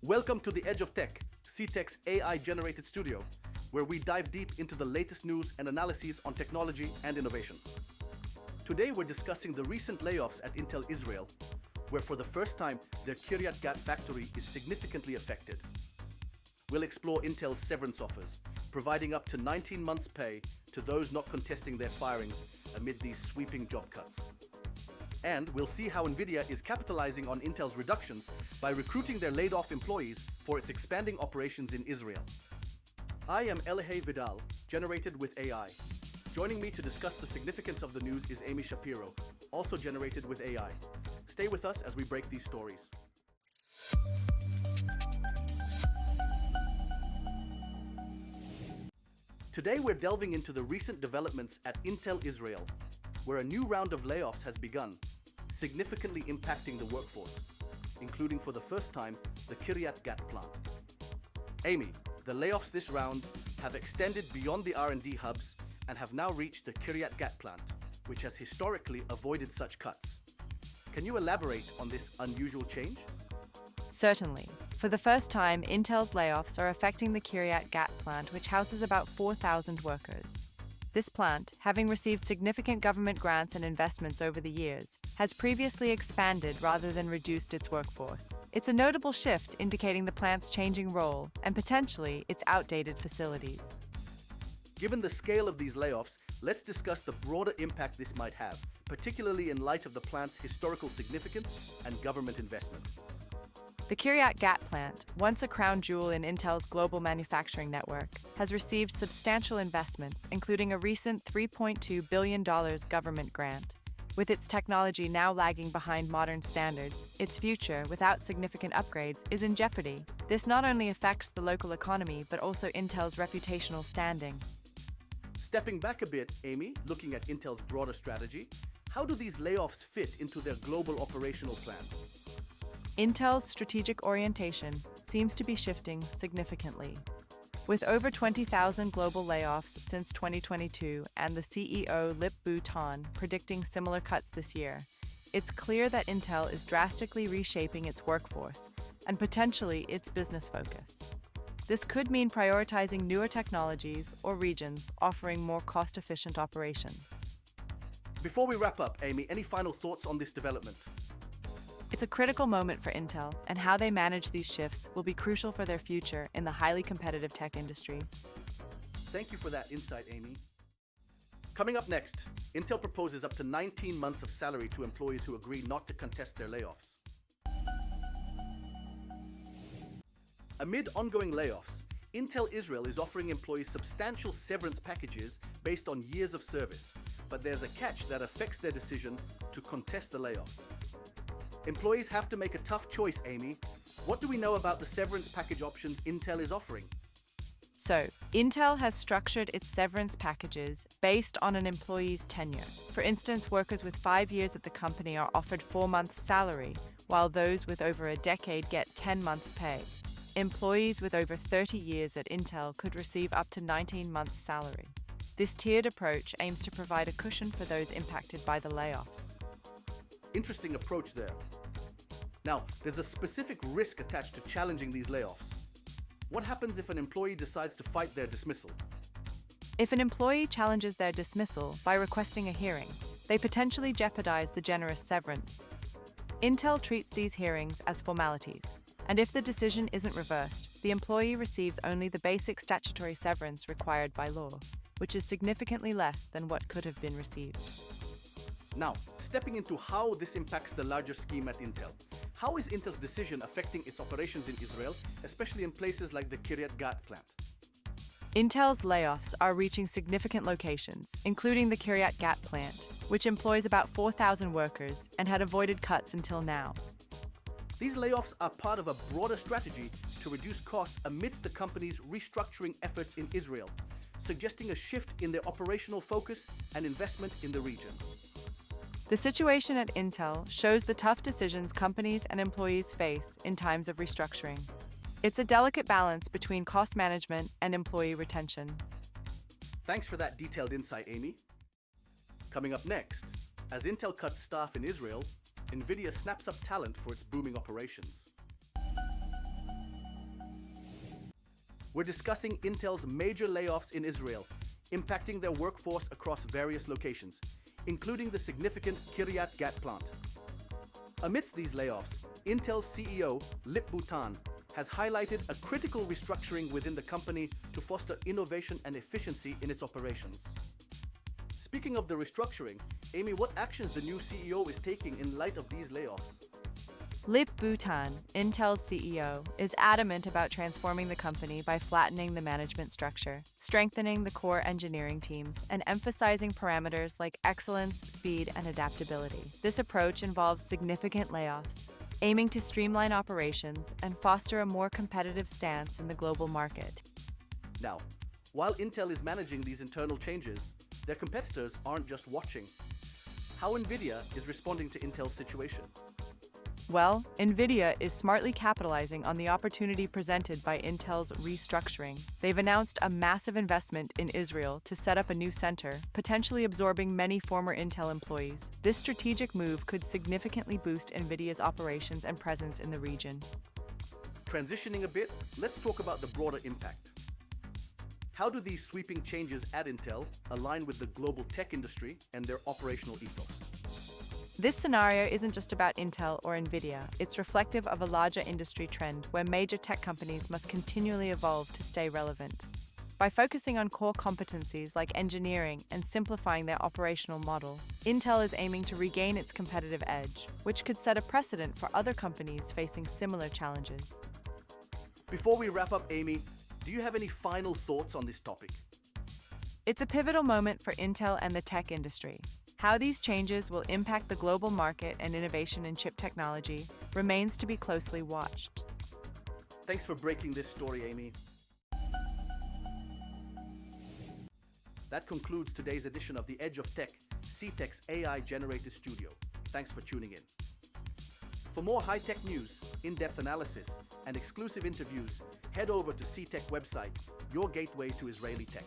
Welcome to the Edge of Tech, CTech's AI-generated studio, where we dive deep into the latest news and analyses on technology and innovation. Today we're discussing the recent layoffs at Intel Israel, where for the first time their Kiryat Gat factory is significantly affected. We'll explore Intel's severance offers, providing up to 19 months' pay to those not contesting their firings amid these sweeping job cuts. And we'll see how Nvidia is capitalizing on Intel's reductions by recruiting their laid-off employees for its expanding operations in Israel. I am Elihei Vidal, generated with AI. Joining me to discuss the significance of the news is Amy Shapiro, also generated with AI. Stay with us as we break these stories. Today we're delving into the recent developments at Intel Israel, where a new round of layoffs has begun, significantly impacting the workforce, including for the first time the Kiryat Gat plant. Amy, the layoffs this round have extended beyond the R&D hubs and have now reached the Kiryat Gat plant, which has historically avoided such cuts. Can you elaborate on this unusual change? Certainly. For the first time, Intel's layoffs are affecting the Kiryat Gat plant, which houses about 4,000 workers. This plant, having received significant government grants and investments over the years, has previously expanded rather than reduced its workforce. It's a notable shift indicating the plant's changing role and potentially its outdated facilities. Given the scale of these layoffs, let's discuss the broader impact this might have, particularly in light of the plant's historical significance and government investment. The Kiryat Gat plant, once a crown jewel in Intel's global manufacturing network, has received substantial investments, including a recent $3.2 billion government grant. With its technology now lagging behind modern standards, its future, without significant upgrades, is in jeopardy. This not only affects the local economy, but also Intel's reputational standing. Stepping back a bit, Amy, looking at Intel's broader strategy, how do these layoffs fit into their global operational plans? Intel's strategic orientation seems to be shifting significantly. With over 20,000 global layoffs since 2022 and the CEO Lip-Bu Tan predicting similar cuts this year, it's clear that Intel is drastically reshaping its workforce and potentially its business focus. This could mean prioritizing newer technologies or regions offering more cost-efficient operations. Before we wrap up, Amy, any final thoughts on this development? It's a critical moment for Intel, and how they manage these shifts will be crucial for their future in the highly competitive tech industry. Thank you for that insight, Amy. Coming up next, Intel proposes up to 19 months of salary to employees who agree not to contest their layoffs. Amid ongoing layoffs, Intel Israel is offering employees substantial severance packages based on years of service, but there's a catch that affects their decision to contest the layoffs. Employees have to make a tough choice, Amy. What do we know about the severance package options Intel is offering? So, Intel has structured its severance packages based on an employee's tenure. For instance, workers with 5 years at the company are offered 4 months' salary, while those with over a decade get 10 months' pay. Employees with over 30 years at Intel could receive up to 19 months' salary. This tiered approach aims to provide a cushion for those impacted by the layoffs. Interesting approach there. Now, there's a specific risk attached to challenging these layoffs. What happens if an employee decides to fight their dismissal? If an employee challenges their dismissal by requesting a hearing, they potentially jeopardize the generous severance. Intel treats these hearings as formalities, and if the decision isn't reversed, the employee receives only the basic statutory severance required by law, which is significantly less than what could have been received. Now, stepping into how this impacts the larger scheme at Intel. How is Intel's decision affecting its operations in Israel, especially in places like the Kiryat Gat plant? Intel's layoffs are reaching significant locations, including the Kiryat Gat plant, which employs about 4,000 workers and had avoided cuts until now. These layoffs are part of a broader strategy to reduce costs amidst the company's restructuring efforts in Israel, suggesting a shift in their operational focus and investment in the region. The situation at Intel shows the tough decisions companies and employees face in times of restructuring. It's a delicate balance between cost management and employee retention. Thanks for that detailed insight, Amy. Coming up next, as Intel cuts staff in Israel, Nvidia snaps up talent for its booming operations. we're discussing Intel's major layoffs in Israel, impacting their workforce across various locations, including the significant Kiryat Gat plant. Amidst these layoffs, Intel's CEO, Lip Bhutan, has highlighted a critical restructuring within the company to foster innovation and efficiency in its operations. Speaking of the restructuring, Amy, what actions the new CEO is taking in light of these layoffs? Lip Bhutan, Intel's CEO, is adamant about transforming the company by flattening the management structure, strengthening the core engineering teams, and emphasizing parameters like excellence, speed, and adaptability. This approach involves significant layoffs, aiming to streamline operations and foster a more competitive stance in the global market. Now, while Intel is managing these internal changes, their competitors aren't just watching. How Nvidia is responding to Intel's situation? Well, Nvidia is smartly capitalizing on the opportunity presented by Intel's restructuring. They've announced a massive investment in Israel to set up a new center, potentially absorbing many former Intel employees. This strategic move could significantly boost Nvidia's operations and presence in the region. Transitioning a bit, let's talk about the broader impact. How do these sweeping changes at Intel align with the global tech industry and their operational ethos? This scenario isn't just about Intel or Nvidia, it's reflective of a larger industry trend where major tech companies must continually evolve to stay relevant. By focusing on core competencies like engineering and simplifying their operational model, Intel is aiming to regain its competitive edge, which could set a precedent for other companies facing similar challenges. Before we wrap up, Amy, do you have any final thoughts on this topic? It's a pivotal moment for Intel and the tech industry. How these changes will impact the global market and innovation in chip technology remains to be closely watched. Thanks for breaking this story, Amy. That concludes today's edition of The Edge of Tech, CTech's AI-generated studio. Thanks for tuning in. For more high-tech news, in-depth analysis, and exclusive interviews, head over to CTech website, your gateway to Israeli tech.